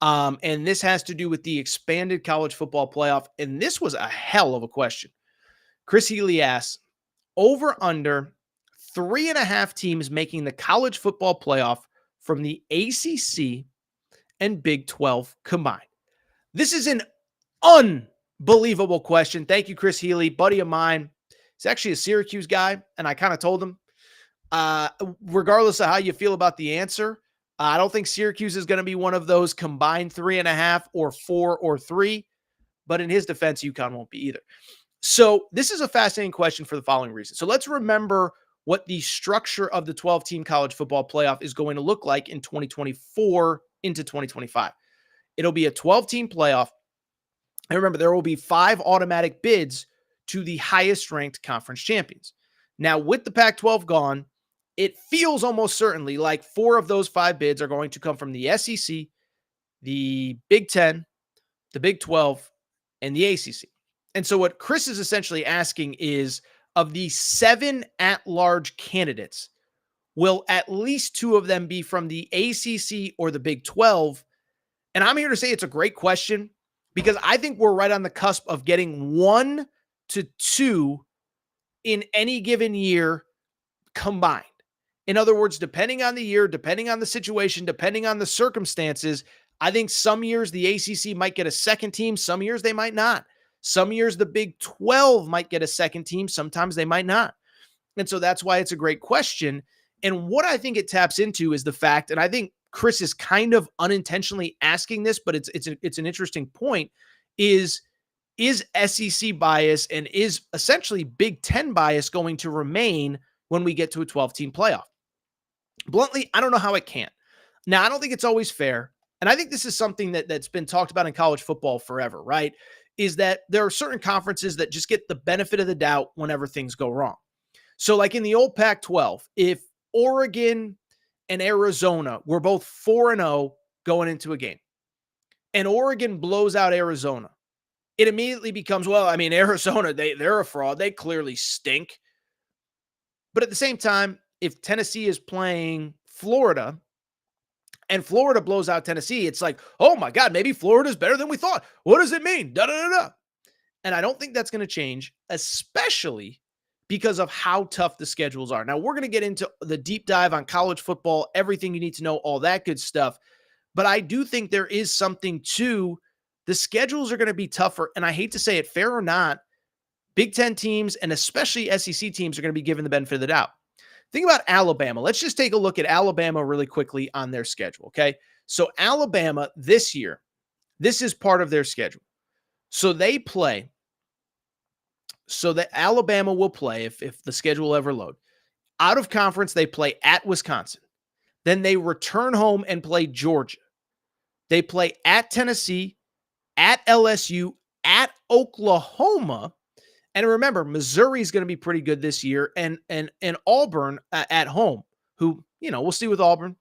And this has to do with the expanded college football playoff. And this was a hell of a question. Chris Healy asks, over under 3.5 teams making the college football playoff from the ACC and Big 12 combined. This is an unbelievable question. Thank you, Chris Healy, buddy of mine. He's actually a Syracuse guy, and I kind of told him, regardless of how you feel about the answer, I don't think Syracuse is going to be one of those combined 3.5 or 4 or 3, but in his defense, UConn won't be either. So this is a fascinating question for the following reason. So let's remember what the structure of the 12-team college football playoff is going to look like in 2024 into 2025. It'll be a 12-team playoff. And remember, there will be 5 automatic bids to the highest ranked conference champions. Now, with the Pac-12 gone, it feels almost certainly like 4 of those 5 bids are going to come from the SEC, the Big 10, the Big 12, and the ACC. And so what Chris is essentially asking is, of the 7 at-large candidates, will at least 2 of them be from the ACC or the Big 12? And I'm here to say it's a great question because I think we're right on the cusp of getting 1 to 2 in any given year combined. In other words, depending on the year, depending on the situation, depending on the circumstances, I think some years the ACC might get a second team. Some years they might not. Some years the Big 12 might get a second team. Sometimes they might not. And so that's why it's a great question. And what I think it taps into is the fact, and I think Chris is kind of unintentionally asking this, but it's an interesting point, is SEC bias and is essentially Big 10 bias going to remain when we get to a 12-team playoff? Bluntly, I don't know how it can. Now, I don't think it's always fair. And I think this is something that's been talked about in college football forever, right? Is that there are certain conferences that just get the benefit of the doubt whenever things go wrong. So like in the old Pac-12, if Oregon and Arizona were both 4-0 going into a game, and Oregon blows out Arizona, it immediately becomes, well, I mean, Arizona, they're a fraud. They clearly stink. But at the same time, if Tennessee is playing Florida and Florida blows out Tennessee, it's like, oh my God, maybe Florida's better than we thought. What does it mean? Da-da-da-da. And I don't think that's going to change, especially because of how tough the schedules are. Now, we're going to get into the deep dive on college football, everything you need to know, all that good stuff. But I do think there is something to the schedules are going to be tougher. And I hate to say it, fair or not, Big 10 teams and especially SEC teams are going to be given the benefit of the doubt. Think about Alabama. Let's just take a look at Alabama really quickly on their schedule, okay? So Alabama this year, this is part of their schedule. So they play, so that Alabama will play, if the schedule ever load, out of conference, they play at Wisconsin. Then they return home and play Georgia. They play at Tennessee, at LSU, at Oklahoma, And remember, Missouri is going to be pretty good this year, and Auburn at home, who, we'll see with Auburn.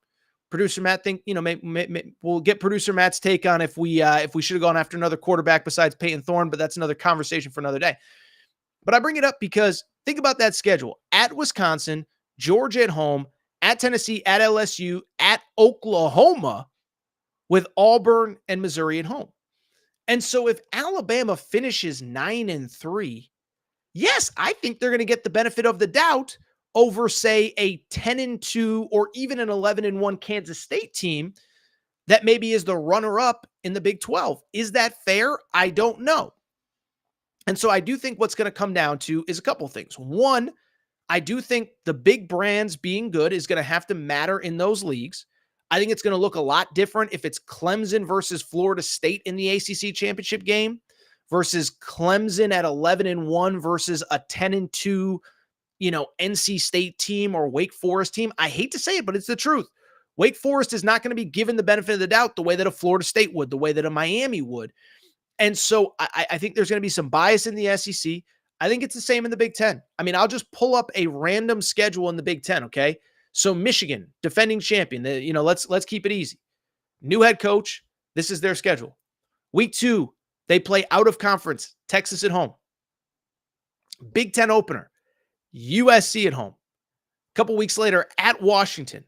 Producer Matt think, we'll get producer Matt's take on if we should have gone after another quarterback besides Peyton Thorne, but that's another conversation for another day. But I bring it up because think about that schedule: at Wisconsin, Georgia at home, at Tennessee, at LSU, at Oklahoma, with Auburn and Missouri at home. And so if Alabama finishes 9-3, yes, I think they're going to get the benefit of the doubt over, say, a 10-2 or even an 11-1 Kansas State team that maybe is the runner-up in the Big 12. Is that fair? I don't know. And so I do think what's going to come down to is a couple things. One, I do think the big brands being good is going to have to matter in those leagues. I think it's going to look a lot different if it's Clemson versus Florida State in the ACC championship game versus Clemson at 11-1 versus a 10-2, NC State team or Wake Forest team. I hate to say it, but it's the truth. Wake Forest is not going to be given the benefit of the doubt the way that a Florida State would, the way that a Miami would. And so I think there's going to be some bias in the SEC. I think it's the same in the Big Ten. I mean, I'll just pull up a random schedule in the Big Ten, okay? So Michigan, defending champion, let's keep it easy. New head coach, this is their schedule. Week 2, they play out of conference, Texas at home. Big Ten opener, USC at home. A couple weeks later, at Washington,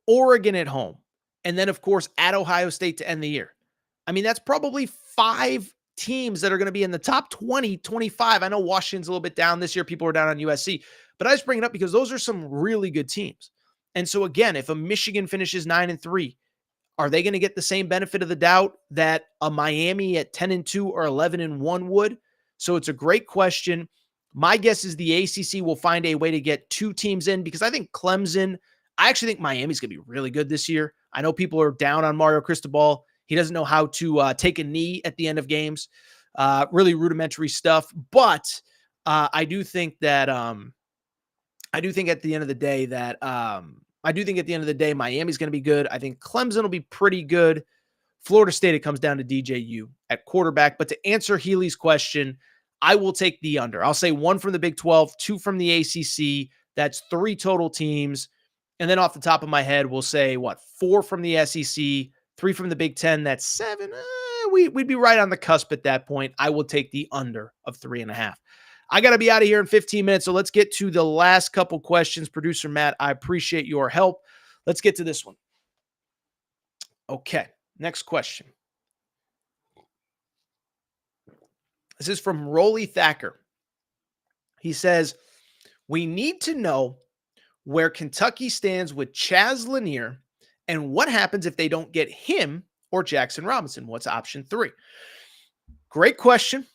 Oregon at home, and then, of course, at Ohio State to end the year. I mean, that's probably 5 teams that are going to be in the top 20, 25. I know Washington's a little bit down this year. People are down on USC. But I just bring it up because those are some really good teams. And so, again, if a Michigan finishes 9-3, are they going to get the same benefit of the doubt that a Miami at 10-2 or 11-1 would? So it's a great question. My guess is the ACC will find a way to get 2 teams in because I think Clemson, I actually think Miami's going to be really good this year. I know people are down on Mario Cristobal. He doesn't know how to take a knee at the end of games. Really rudimentary stuff. But I do think that at the end of the day Miami's going to be good. I think Clemson will be pretty good. Florida State, it comes down to DJU at quarterback. But to answer Healy's question, I will take the under. I'll say 1 from the Big 12, 2 from the ACC. That's 3 total teams. And then off the top of my head, we'll say 4 from the SEC, 3 from the Big 10. That's 7. We'd be right on the cusp at that point. I will take the under of 3.5. I got to be out of here in 15 minutes, so let's get to the last couple questions. Producer Matt, I appreciate your help. Let's get to this one. Okay, next question. This is from Rolly Thacker. He says, we need to know where Kentucky stands with Chaz Lanier and what happens if they don't get him or Jackson Robinson. What's option 3? Great question.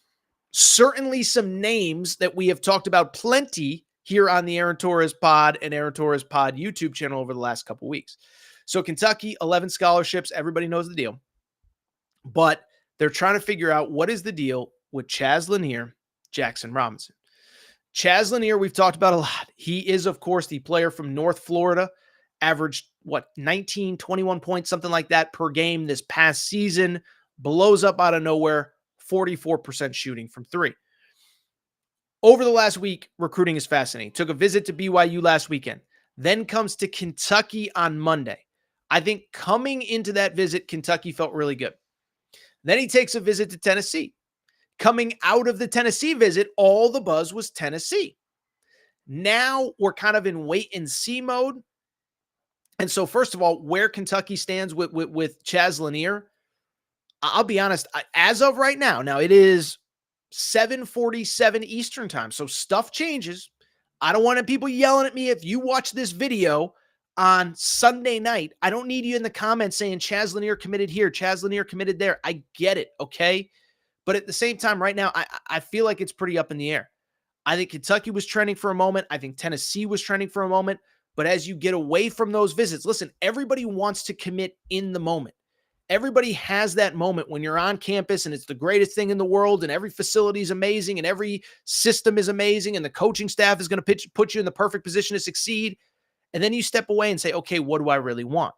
Certainly some names that we have talked about plenty here on the Aaron Torres Pod and Aaron Torres Pod YouTube channel over the last couple weeks. So Kentucky, 11 scholarships. Everybody knows the deal. But they're trying to figure out what is the deal with Chaz Lanier, Jackson Robinson. Chaz Lanier, we've talked about a lot. He is, of course, the player from North Florida, averaged, 19, 21 points, something like that per game this past season, blows up out of nowhere, 44% shooting from 3. Over the last week, recruiting is fascinating. Took a visit to BYU last weekend, then comes to Kentucky on Monday. I think coming into that visit, Kentucky felt really good. Then he takes a visit to Tennessee. Coming out of the Tennessee visit, all the buzz was Tennessee. Now we're kind of in wait and see mode. And so, first of all, where Kentucky stands with Chaz Lanier, I'll be honest, as of right now, it is 7:47 Eastern time, so stuff changes. I don't want people yelling at me if you watch this video on Sunday night. I don't need you in the comments saying Chaz Lanier committed here, Chaz Lanier committed there. I get it, okay? But at the same time, right now, I feel like it's pretty up in the air. I think Kentucky was trending for a moment. I think Tennessee was trending for a moment. But as you get away from those visits, listen, everybody wants to commit in the moment. Everybody has that moment when you're on campus and it's the greatest thing in the world and every facility is amazing and every system is amazing and the coaching staff is going to put you in the perfect position to succeed. And then you step away and say, okay, what do I really want?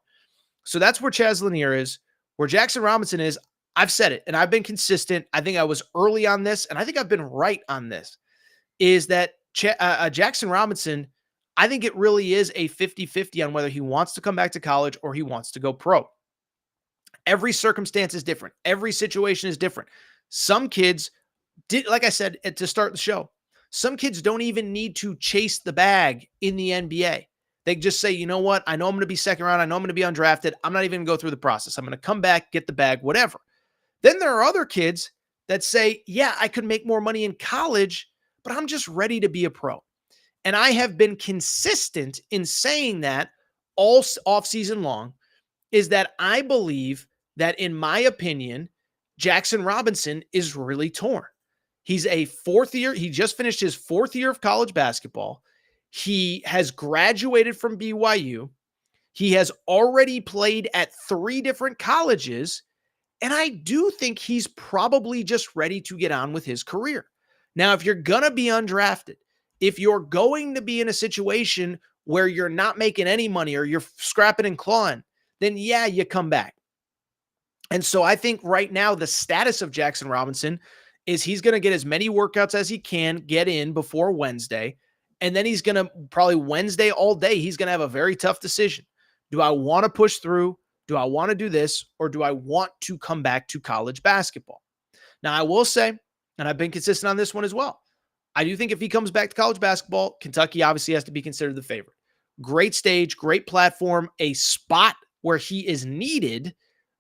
So that's where Chaz Lanier is. Where Jackson Robinson is, I've said it and I've been consistent. I think I was early on this and I think I've been right on this. is that Jackson Robinson, I think it really is a 50-50 on whether he wants to come back to college or he wants to go pro. Every circumstance is different. Every situation is different. Some kids like I said to start the show, some kids don't even need to chase the bag in the NBA. They just say, you know what? I know I'm going to be second round. I know I'm going to be undrafted. I'm not even going to go through the process. I'm going to come back, get the bag, whatever. Then there are other kids that say, yeah, I could make more money in college, but I'm just ready to be a pro. And I have been consistent in saying that all offseason long, is that I believe that, in my opinion, Jackson Robinson is really torn. He's a fourth year. He just finished his fourth year of college basketball. He has graduated from BYU. He has already played at 3 different colleges. And I do think he's probably just ready to get on with his career. Now, if you're going to be undrafted, if you're going to be in a situation where you're not making any money or you're scrapping and clawing, then yeah, you come back. And so I think right now the status of Jackson Robinson is he's going to get as many workouts as he can get in before Wednesday. And then he's going to probably Wednesday all day, he's going to have a very tough decision. Do I want to push through? Do I want to do this? Or do I want to come back to college basketball? Now, I will say, and I've been consistent on this one as well, I do think if he comes back to college basketball, Kentucky obviously has to be considered the favorite. Great stage, great platform, a spot where he is needed,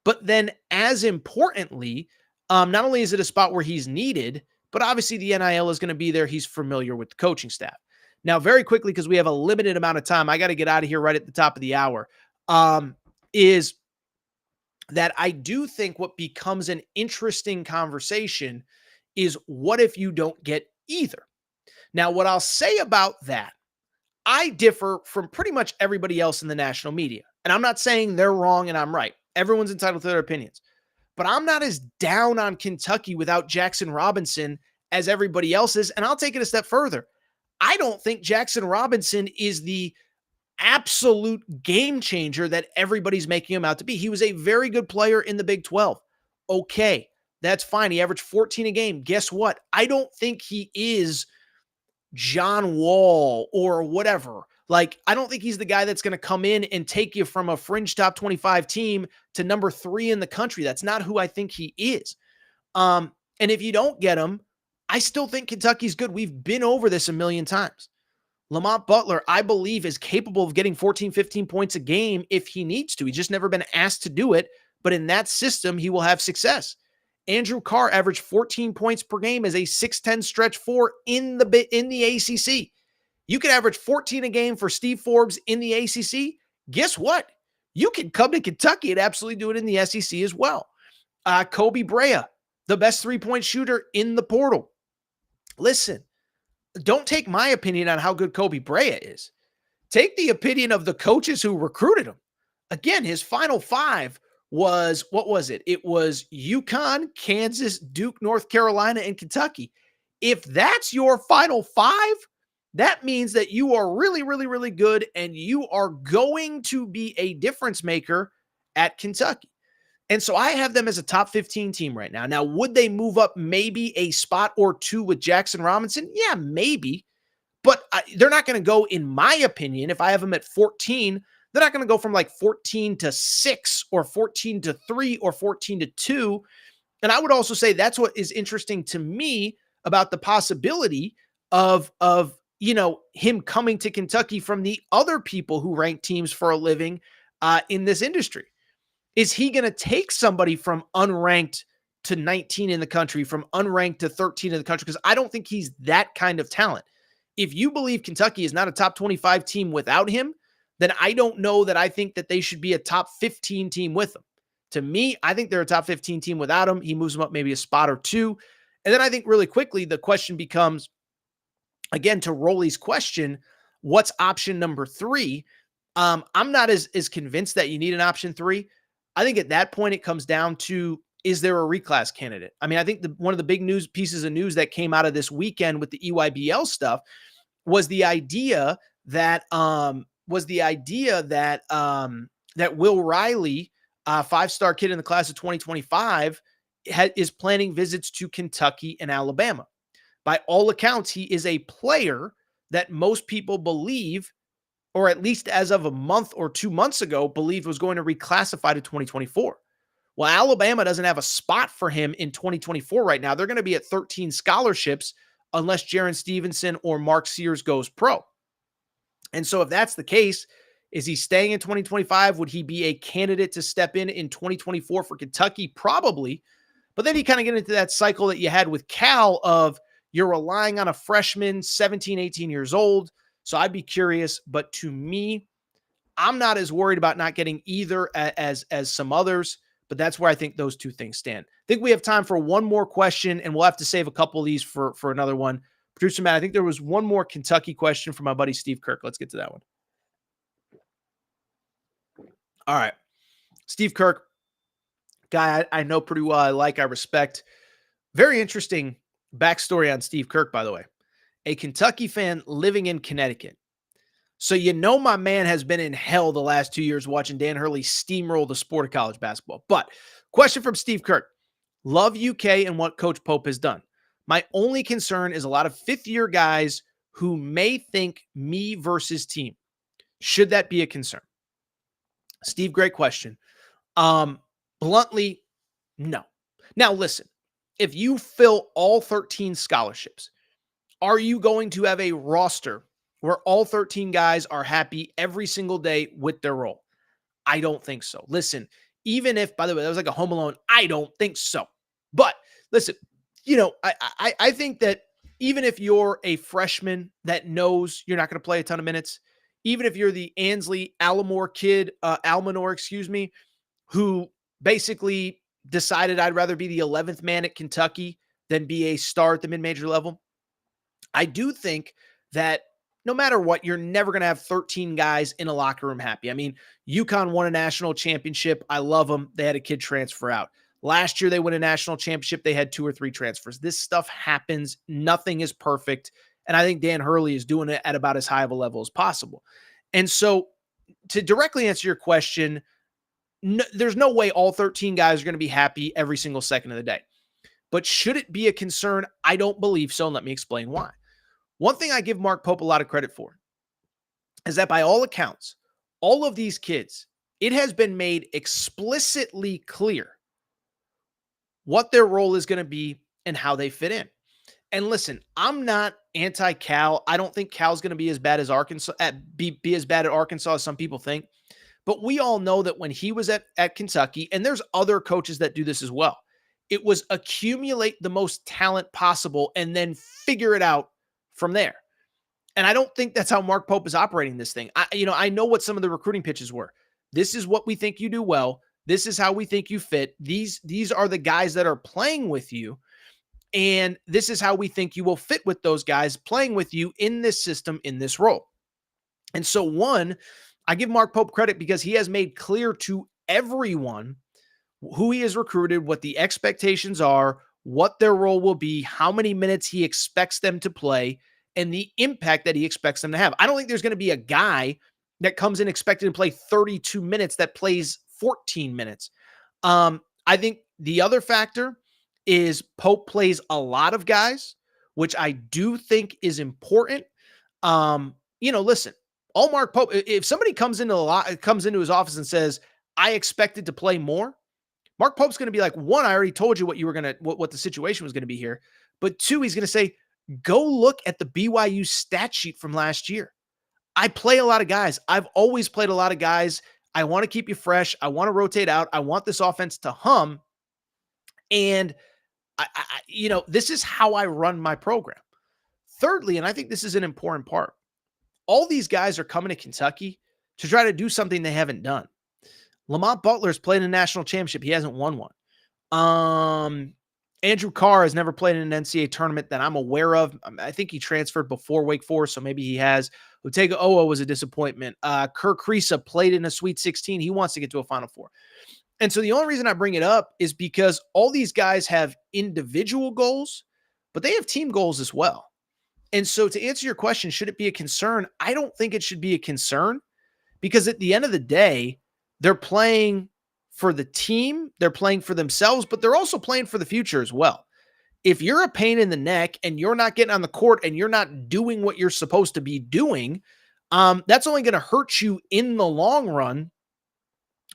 but then as importantly, not only is it a spot where he's needed, but obviously the NIL is going to be there. He's familiar with the coaching staff. Now, very quickly, because we have a limited amount of time, I got to get out of here right at the top of the hour, is that I do think what becomes an interesting conversation is what if you don't get either? Now, what I'll say about that, I differ from pretty much everybody else in the national media. And I'm not saying they're wrong and I'm right. Everyone's entitled to their opinions. But I'm not as down on Kentucky without Jackson Robinson as everybody else is. And I'll take it a step further. I don't think Jackson Robinson is the absolute game changer that everybody's making him out to be. He was a very good player in the Big 12. Okay, that's fine. He averaged 14 a game. Guess what? I don't think he is John Wall or whatever. Like, I don't think he's the guy that's going to come in and take you from a fringe top 25 team to number 3 in the country. That's not who I think he is. And if you don't get him, I still think Kentucky's good. We've been over this a million times. Lamont Butler, I believe, is capable of getting 14, 15 points a game if he needs to. He's just never been asked to do it. But in that system, he will have success. Andrew Carr averaged 14 points per game as a 6'10 stretch 4 in the ACC. You could average 14 a game for Steve Forbes in the ACC. Guess what? You can come to Kentucky and absolutely do it in the SEC as well. Kobe Brea, the best three-point shooter in the portal. Listen, don't take my opinion on how good Kobe Brea is. Take the opinion of the coaches who recruited him. Again, his final 5 was, what was it? It was UConn, Kansas, Duke, North Carolina, and Kentucky. If that's your final 5, that means that you are really, really, really good and you are going to be a difference maker at Kentucky. And so I have them as a top 15 team right now. Now, would they move up maybe a spot or 2 with Jackson Robinson? Yeah, maybe. But they're not going to go, in my opinion, if I have them at 14, they're not going to go from like 14 to 6 or 14 to 3 or 14 to 2. And I would also say that's what is interesting to me about the possibility of him coming to Kentucky from the other people who rank teams for a living in this industry. Is he going to take somebody from unranked to 19 in the country, from unranked to 13 in the country? Because I don't think he's that kind of talent. If you believe Kentucky is not a top 25 team without him, then I don't know that I think that they should be a top 15 team with him. To me, I think they're a top 15 team without him. He moves them up maybe a spot or 2. And then I think really quickly, the question becomes, again, to Rolly's question, what's option number 3? I'm not as convinced that you need an option 3. I think at that point, it comes down to, is there a reclass candidate? I mean, I think one of the big pieces of news that came out of this weekend with the EYBL stuff was the idea that that Will Riley, 5-star kid in the class of 2025, is planning visits to Kentucky and Alabama. By all accounts, he is a player that most people believe, or at least as of a month or 2 months ago, believed was going to reclassify to 2024. Well, Alabama doesn't have a spot for him in 2024 right now. They're going to be at 13 scholarships unless Jaron Stevenson or Mark Sears goes pro. And so if that's the case, is he staying in 2025? Would he be a candidate to step in 2024 for Kentucky? Probably. But then you kind of get into that cycle that you had with Cal of you're relying on a freshman, 17, 18 years old. So I'd be curious. But to me, I'm not as worried about not getting either as some others. But that's where I think those two things stand. I think we have time for one more question, and we'll have to save a couple of these for another one. Producer Matt, I think there was one more Kentucky question from my buddy Steve Kirk. Let's get to that one. All right. Steve Kirk, guy I know pretty well. I respect. Very interesting backstory on Steve Kirk, by the way. A Kentucky fan living in Connecticut. So you know my man has been in hell the last 2 years watching Dan Hurley steamroll the sport of college basketball. But question from Steve Kirk. Love UK and what Coach Pope has done. My only concern is a lot of fifth-year guys who may think me versus team. Should that be a concern? Steve, great question. Bluntly, no. Now, listen, if you fill all 13 scholarships, are you going to have a roster where all 13 guys are happy every single day with their role? I don't think so. Listen, even if, by the way, that was like a Home Alone, I don't think so. But listen, I think that even if you're a freshman that knows you're not going to play a ton of minutes, even if you're the Ansley Almanor kid, who basically decided I'd rather be the 11th man at Kentucky than be a star at the mid-major level, I do think that no matter what, you're never going to have 13 guys in a locker room happy. I mean, UConn won a national championship. I love them. They had a kid transfer out. Last year, they won a national championship. They had 2 or 3 transfers. This stuff happens. Nothing is perfect. And I think Dan Hurley is doing it at about as high of a level as possible. And so to directly answer your question, no, there's no way all 13 guys are going to be happy every single second of the day. But should it be a concern? I don't believe so. And let me explain why. One thing I give Mark Pope a lot of credit for is that by all accounts, all of these kids, it has been made explicitly clear what their role is going to be and how they fit in. And listen, I'm not anti-Cal. I don't think Cal's going to be as bad as Arkansas, be as bad at Arkansas as some people think. But we all know that when he was at Kentucky, and there's other coaches that do this as well, it was accumulate the most talent possible and then figure it out from there. And I don't think that's how Mark Pope is operating this thing. I know what some of the recruiting pitches were. This is what we think you do well. This is how we think you fit. These are the guys that are playing with you. And this is how we think you will fit with those guys playing with you in this system, in this role. And so one, I give Mark Pope credit because he has made clear to everyone who he has recruited, what the expectations are, what their role will be, how many minutes he expects them to play, and the impact that he expects them to have. I don't think there's going to be a guy that comes in expected to play 32 minutes that plays 14 minutes. I think the other factor is Pope plays a lot of guys, which I do think is important. Listen, all Mark Pope, if somebody comes into his office and says, I expected to play more, Mark Pope's going to be like, one, I already told you what the situation was going to be here. But two, he's going to say, go look at the BYU stat sheet from last year. I play a lot of guys. I've always played a lot of guys. I want to keep you fresh. I want to rotate out. I want this offense to hum. And this is how I run my program. Thirdly, and I think this is an important part, all these guys are coming to Kentucky to try to do something they haven't done. Lamont Butler's played in a national championship. He hasn't won one. Andrew Carr has never played in an NCAA tournament that I'm aware of. I think he transferred before Wake Forest, so maybe he has. Utega Owo was a disappointment. Kirk Kriisa played in a Sweet 16. He wants to get to a Final Four. And so the only reason I bring it up is because all these guys have individual goals, but they have team goals as well. And so to answer your question, should it be a concern? I don't think it should be a concern because at the end of the day, they're playing for the team, they're playing for themselves, but they're also playing for the future as well. if you're a pain in the neck and you're not getting on the court and you're not doing what you're supposed to be doing, that's only going to hurt you in the long run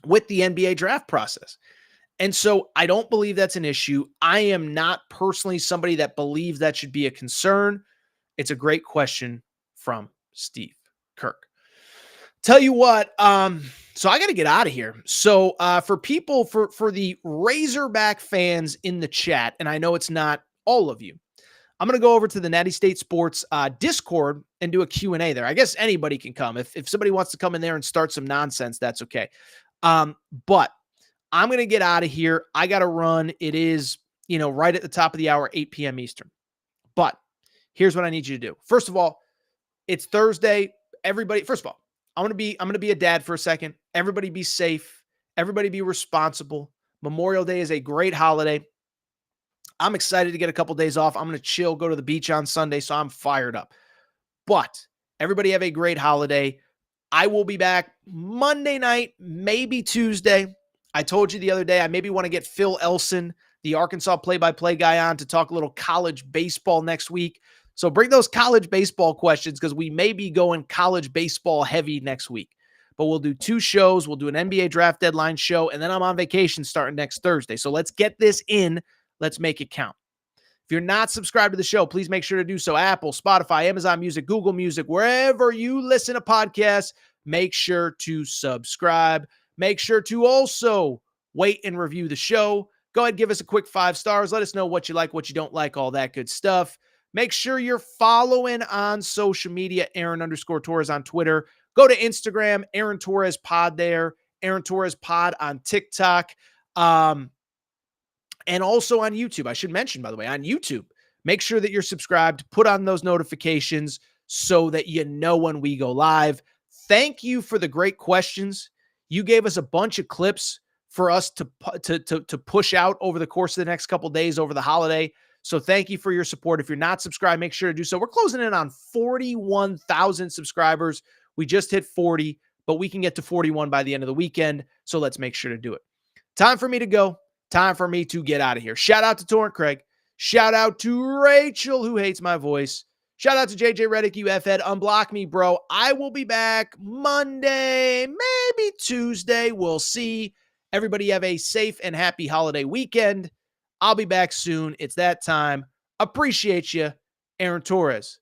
with the NBA draft process. And so I don't believe that's an issue. I am not personally somebody that believes that should be a concern. It's a great question from Steve Kirk. Tell you what, so I got to get out of here. So for people, for the Razorback fans in the chat, and I know it's not all of you, I'm going to go over to the Natty State Sports Discord and do a Q&A there. I guess anybody can come. If somebody wants to come in there and start some nonsense, that's okay. But I'm going to get out of here. I got to run. It is, right at the top of the hour, 8 p.m. Eastern. But here's what I need you to do. First of all, it's Thursday. Everybody, first of all, I'm going to be a dad for a second. Everybody be safe. Everybody be responsible. Memorial Day is a great holiday. I'm excited to get a couple days off. I'm going to chill, go to the beach on Sunday, so I'm fired up. But everybody have a great holiday. I will be back Monday night, maybe Tuesday. I told you the other day, I maybe want to get Phil Elson, the Arkansas play-by-play guy, on to talk a little college baseball next week. So bring those college baseball questions because we may be going college baseball heavy next week. But we'll do 2 shows. We'll do an NBA draft deadline show, and then I'm on vacation starting next Thursday. So let's get this in. Let's make it count. If you're not subscribed to the show, please make sure to do so. Apple, Spotify, Amazon Music, Google Music, wherever you listen to podcasts, make sure to subscribe. Make sure to also wait and review the show. Go ahead, give us a quick 5 stars. Let us know what you like, what you don't like, all that good stuff. Make sure you're following on social media, Aaron_Torres on Twitter. Go to Instagram, Aaron Torres Pod there, Aaron Torres Pod on TikTok. And also on YouTube. I should mention, by the way, on YouTube, make sure that you're subscribed, put on those notifications so that you know when we go live. Thank you for the great questions. You gave us a bunch of clips for us to push out over the course of the next couple days over the holiday. So thank you for your support. If you're not subscribed, make sure to do so. We're closing in on 41,000 subscribers. We just hit 40, but we can get to 41 by the end of the weekend. So let's make sure to do it. Time for me to go. Time for me to get out of here. Shout out to Torrent Craig. Shout out to Rachel, who hates my voice. Shout out to JJ Reddick, you F-head. Unblock me, bro. I will be back Monday, maybe Tuesday. We'll see. Everybody have a safe and happy holiday weekend. I'll be back soon. It's that time. Appreciate you. Aaron Torres